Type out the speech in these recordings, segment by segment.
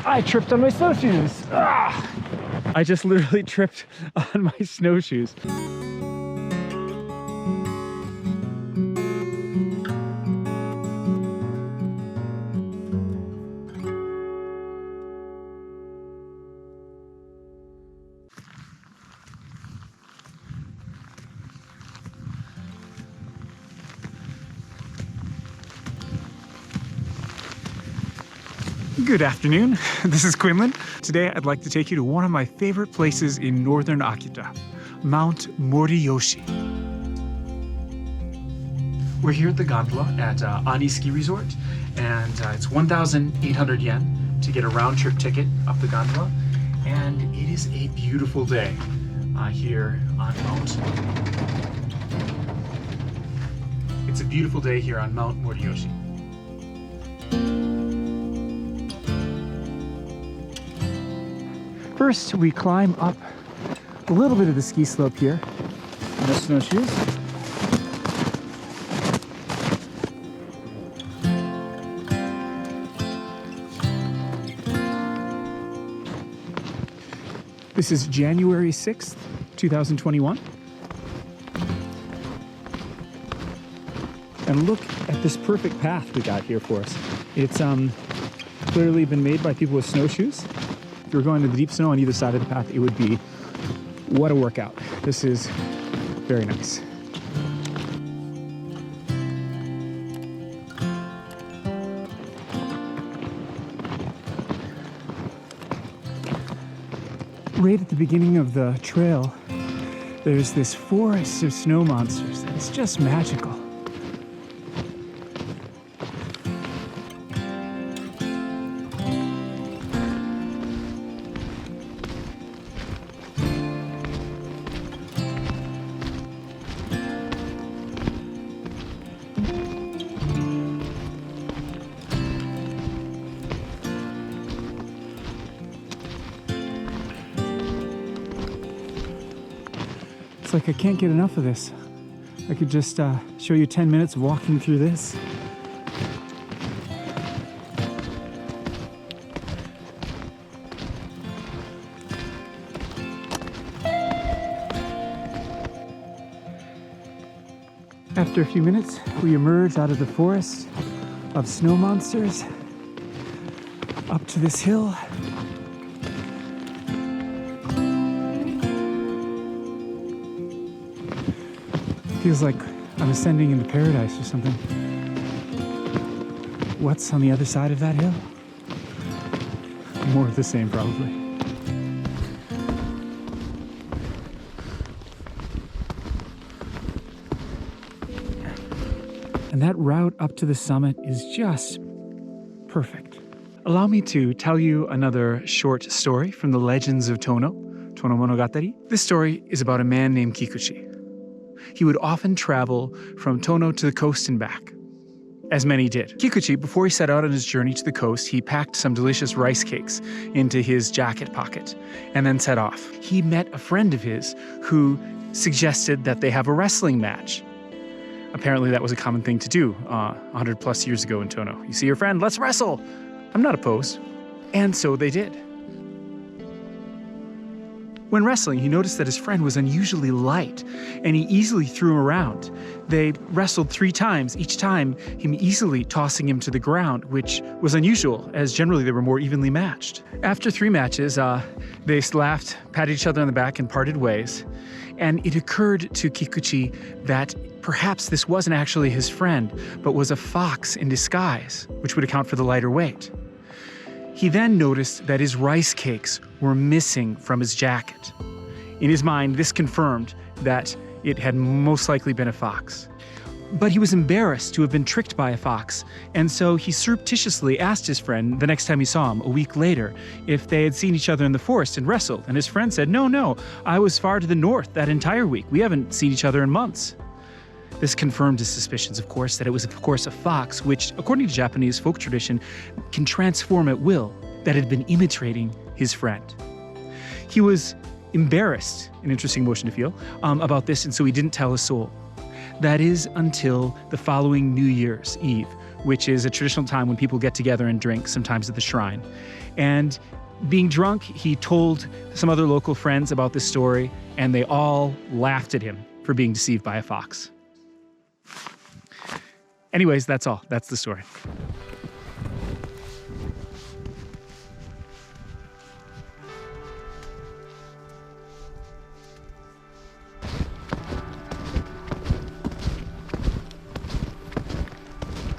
I tripped on my snowshoes. Ah! I just literally tripped on my snowshoes. Good afternoon, this is Quinlan. Today I'd like to take you to one of my favorite places in northern Akita, Mount Moriyoshi. We're here at the gondola at Ani Ski Resort, and it's 1,800 yen to get a round-trip ticket up the gondola, and it is a beautiful day here on Mount. It's a beautiful day here on Mount Moriyoshi. First, we climb up a little bit of the ski slope here on the snowshoes. This is January 6th, 2021. And look at this perfect path we got here for us. It's clearly been made by people with snowshoes. If you were going to the deep snow on either side of the path, it would be what a workout. This is very nice. Right at the beginning of the trail, there's this forest of snow monsters that is just magical. Like I can't get enough of this. I could just show you 10 minutes walking through this. After a few minutes, we emerge out of the forest of snow monsters up to this hill. Feels like I'm ascending into paradise or something. What's on the other side of that hill? More of the same, probably. And that route up to the summit is just perfect. Allow me to tell you another short story from the legends of Tono Monogatari. This story is about a man named Kikuchi. He would often travel from Tono to the coast and back, as many did. Kikuchi, before he set out on his journey to the coast, he packed some delicious rice cakes into his jacket pocket and then set off. He met a friend of his who suggested that they have a wrestling match. Apparently that was a common thing to do 100 plus years ago in Tono. You see your friend, let's wrestle. I'm not opposed. And so they did. When wrestling, he noticed that his friend was unusually light, and he easily threw him around. They wrestled 3 times, each time him easily tossing him to the ground, which was unusual, as generally they were more evenly matched. After 3 matches, they laughed, patted each other on the back, and parted ways. And it occurred to Kikuchi that perhaps this wasn't actually his friend, but was a fox in disguise, which would account for the lighter weight. He then noticed that his rice cakes were missing from his jacket. In his mind, this confirmed that it had most likely been a fox. But he was embarrassed to have been tricked by a fox, and so he surreptitiously asked his friend the next time he saw him, a week later, if they had seen each other in the forest and wrestled. And his friend said, no, I was far to the north that entire week. We haven't seen each other in months. This confirmed his suspicions, of course, that it was, of course, a fox, which, according to Japanese folk tradition, can transform at will, that had been imitating his friend. He was embarrassed, an interesting emotion to feel, about this, and so he didn't tell a soul. That is until the following New Year's Eve, which is a traditional time when people get together and drink, sometimes at the shrine. And being drunk, he told some other local friends about this story, and they all laughed at him for being deceived by a fox. Anyways, that's all. That's the story.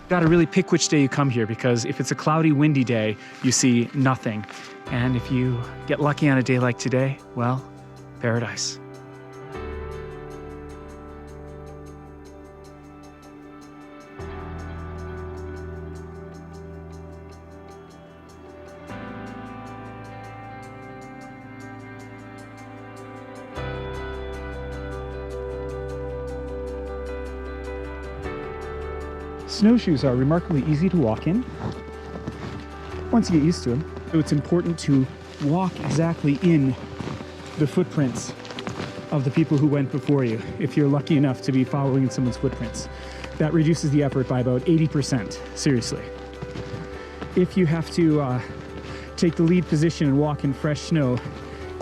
Gotta really pick which day you come here, because if it's a cloudy, windy day, you see nothing. And if you get lucky on a day like today, well, paradise. Snowshoes are remarkably easy to walk in once you get used to them. So it's important to walk exactly in the footprints of the people who went before you, if you're lucky enough to be following in someone's footprints. That reduces the effort by about 80%, seriously. If you have to take the lead position and walk in fresh snow,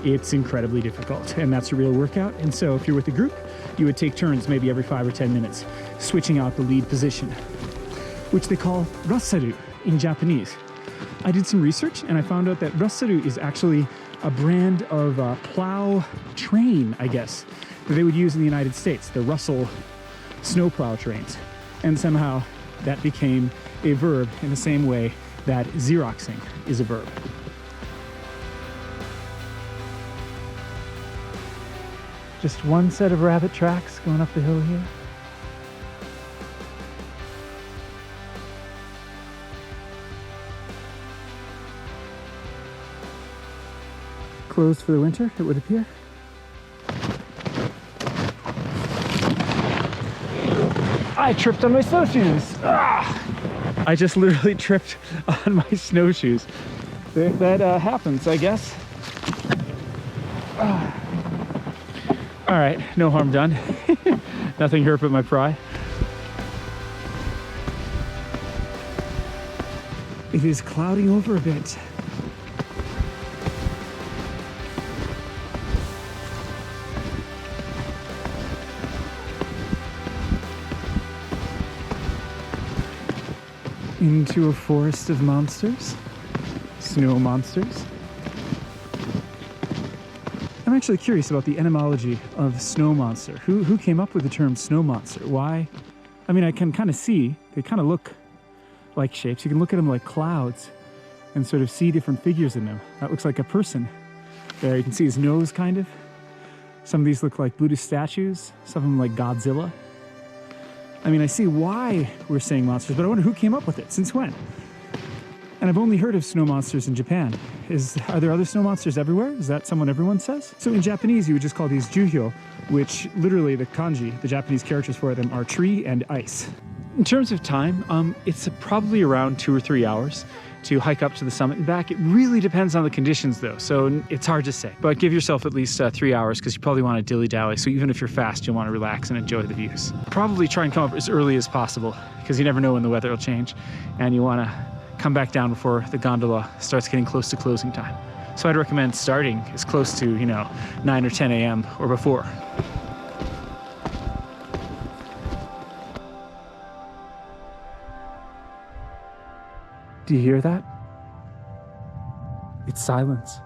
it's incredibly difficult, and that's a real workout. And so if you're with a group, you would take turns maybe every 5 or 10 minutes, switching out the lead position, which they call rassaru in Japanese. I did some research and I found out that rassaru is actually a brand of plow train, I guess, that they would use in the United States, the Russell snowplow trains. And somehow that became a verb in the same way that Xeroxing is a verb. Just one set of rabbit tracks going up the hill here. Closed for the winter, it would appear. I tripped on my snowshoes. Ah! I just literally tripped on my snowshoes. That happens, I guess. Ah. All right, no harm done. Nothing hurt but my pride. It is clouding over a bit. Into a forest of monsters, snow monsters. I'm actually curious about the etymology of snow monster. Who came up with the term snow monster? Why? I mean, I can kind of see, they kind of look like shapes. You can look at them like clouds and sort of see different figures in them. That looks like a person. There, you can see his nose, kind of. Some of these look like Buddhist statues, some of them like Godzilla. I mean, I see why we're saying monsters, but I wonder who came up with it, since when? And I've only heard of snow monsters in Japan. Are there other snow monsters everywhere? Is that someone everyone says? So in Japanese, you would just call these juhyo, which literally the kanji, the Japanese characters for them, are tree and ice. In terms of time, it's probably around 2 or 3 hours to hike up to the summit and back. It really depends on the conditions though, so it's hard to say. But give yourself at least 3 hours, because you probably want to dilly-dally, so even if you're fast, you'll want to relax and enjoy the views. Probably try and come up as early as possible, because you never know when the weather will change, and you want to come back down before the gondola starts getting close to closing time. So I'd recommend starting as close to, 9 or 10 a.m. or before. Do you hear that? It's silence.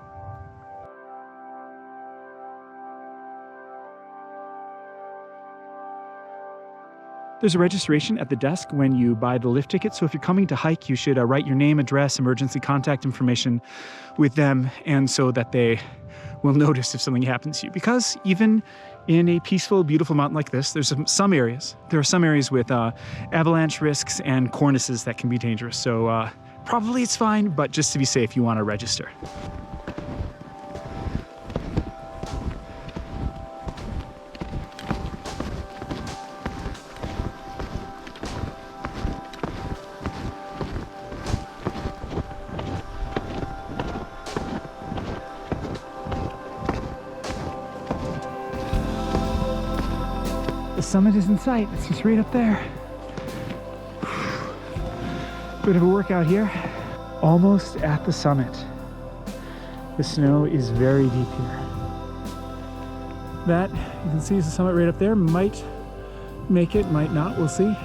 There's a registration at the desk when you buy the lift ticket, so if you're coming to hike, you should write your name, address, emergency contact information with them, and so that they will notice if something happens to you. Because even in a peaceful, beautiful mountain like this, there are some areas with avalanche risks and cornices that can be dangerous. So probably it's fine, but just to be safe, you want to register. The summit is in sight. It's just right up there. Bit of a workout here. Almost at the summit. The snow is very deep here. That, you can see, is the summit right up there. Might make it, might not, we'll see.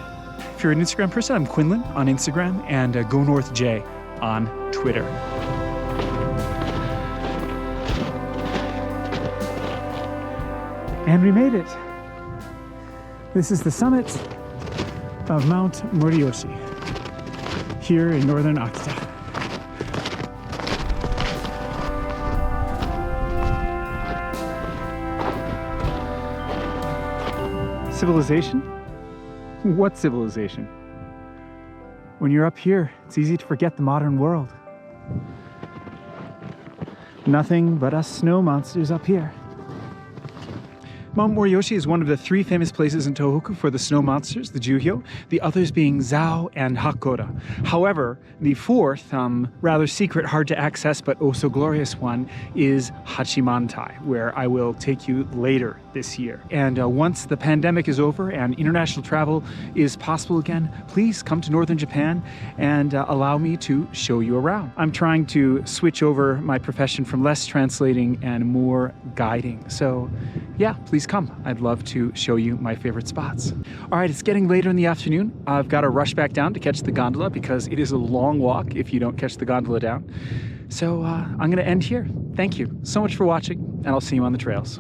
If you're an Instagram person, I'm Quinlan on Instagram, and GoNorthJ on Twitter. And we made it. This is the summit of Mount Moriyoshi here in northern Akita. Civilization? What civilization? When you're up here, it's easy to forget the modern world. Nothing but us snow monsters up here. Mount Moriyoshi is one of the 3 famous places in Tohoku for the snow monsters, the Juhyo, the others being Zao and Hakoda. However, the 4th, rather secret, hard to access, but oh so glorious one is Hachimantai, where I will take you later this year. And once the pandemic is over and international travel is possible again, please come to northern Japan and allow me to show you around. I'm trying to switch over my profession from less translating and more guiding. So yeah, please come. I'd love to show you my favorite spots. All right, it's getting later in the afternoon. I've got to rush back down to catch the gondola because it is a long walk if you don't catch the gondola down. So I'm going to end here. Thank you so much for watching, and I'll see you on the trails.